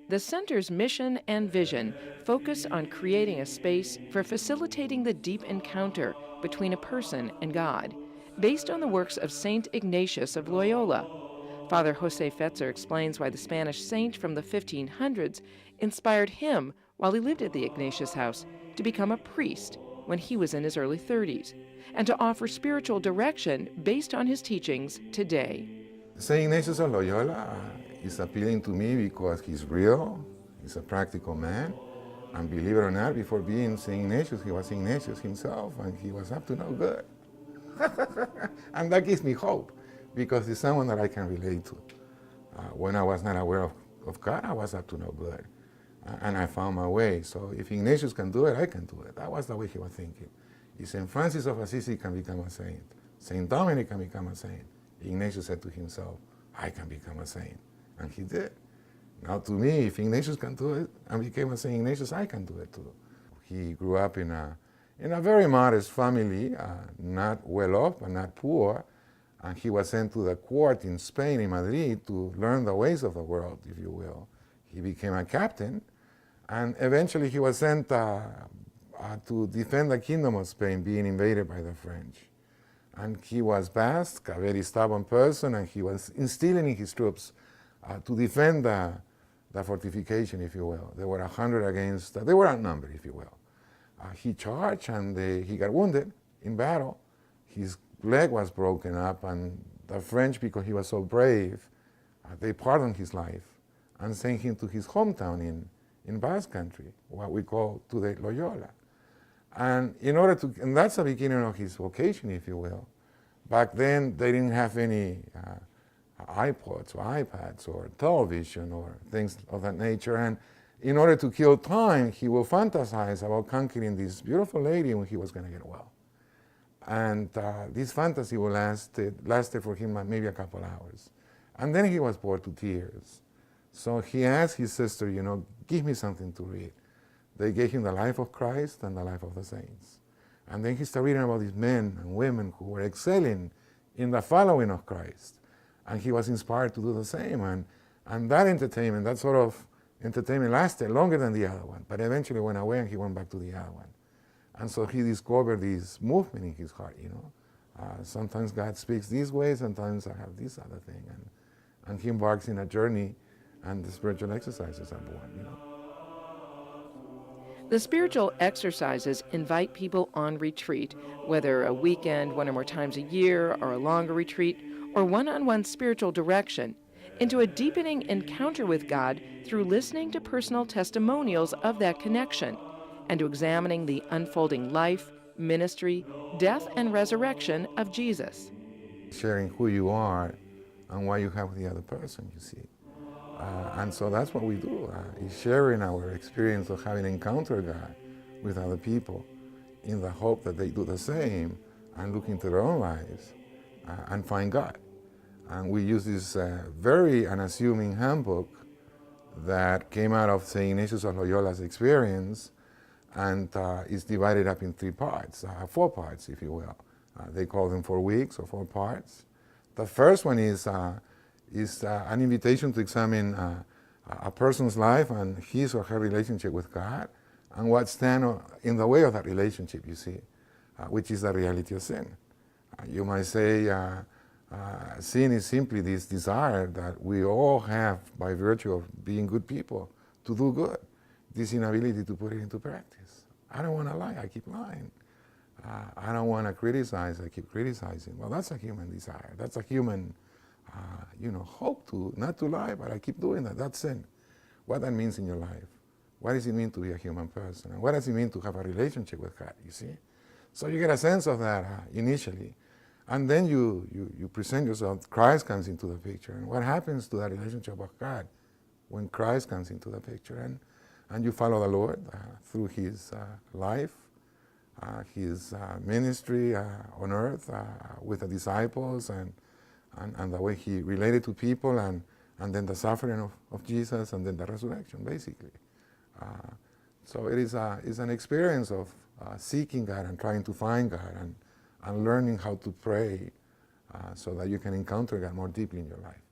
The center's mission and vision focus on creating a space for facilitating the deep encounter between a person and God, based on the works of Saint Ignatius of Loyola. Father Jose Fetzer explains why the Spanish saint from the 1500s inspired him while he lived at the Ignatius house to become a priest when he was in his early 30s, and to offer spiritual direction based on his teachings today. Saint Ignatius of Loyola is appealing to me because he's real, he's a practical man, and believe it or not, before being Saint Ignatius, he was Ignatius himself, and he was up to no good. And that gives me hope, because he's someone that I can relate to. When I was not aware of God, I was up to no good. And I found my way. So if Ignatius can do it, I can do it. That was the way he was thinking. If St. Francis of Assisi can become a saint, St. Dominic can become a saint, Ignatius said to himself, I can become a saint. And he did. Now to me, if Ignatius can do it and became a St. Ignatius, I can do it too. He grew up in a very modest family, not well off, but not poor. And he was sent to the court in Spain, in Madrid, to learn the ways of the world, if you will. He became a captain, and eventually he was sent to defend the kingdom of Spain being invaded by the French. And he was Basque, a very stubborn person, and he was instilling in his troops to defend the fortification, if you will. There were 100 against, they were outnumbered, if you will. He charged, and he got wounded in battle. His leg was broken up, and the French, because he was so brave, they pardoned his life and sent him to his hometown in Basque country, what we call today Loyola. And and that's the beginning of his vocation, if you will. Back then, they didn't have any iPods or iPads or television or things of that nature. And in order to kill time, he will fantasize about conquering this beautiful lady when he was going to get well. And this fantasy will lasted for him maybe a couple hours. And then he was bored to tears. So he asked his sister, give me something to read. They gave him the life of Christ and the life of the saints. And then he started reading about these men and women who were excelling in the following of Christ. And he was inspired to do the same. And that sort of entertainment lasted longer than the other one, but eventually went away and he went back to the other one. And so he discovered this movement in his heart, Sometimes God speaks this way, sometimes I have this other thing. And he embarks in a journey, and the spiritual exercises are born, The spiritual exercises invite people on retreat, whether a weekend, one or more times a year, or a longer retreat, or one-on-one spiritual direction, into a deepening encounter with God through listening to personal testimonials of that connection, and to examining the unfolding life, ministry, death, and resurrection of Jesus. Sharing who you are and what you have with the other person, you see. And so that's what we do, is sharing our experience of having encountered God with other people in the hope that they do the same and look into their own lives and find God. And we use this very unassuming handbook that came out of Saint Ignatius of Loyola's experience, and is divided up in four parts, if you will. They call them 4 weeks or 4 parts. The first one is an invitation to examine a person's life and his or her relationship with God, and what stands in the way of that relationship, you see, which is the reality of sin. You might say sin is simply this desire that we all have by virtue of being good people to do good, this inability to put it into practice. I don't want to lie, I keep lying. I don't want to criticize, I keep criticizing. Well, that's a human desire. That's a human hope to not to lie, but I keep doing that. That's sin. What that means in your life. What does it mean to be a human person? And what does it mean to have a relationship with God, you see? So you get a sense of that initially. And then you present yourself, Christ comes into the picture. And what happens to that relationship with God when Christ comes into the picture? And you follow the Lord through his life, his ministry on earth with the disciples, and the way he related to people, and then the suffering of Jesus, and then the resurrection, basically. So it is an experience of seeking God and trying to find God, and learning how to pray so that you can encounter God more deeply in your life.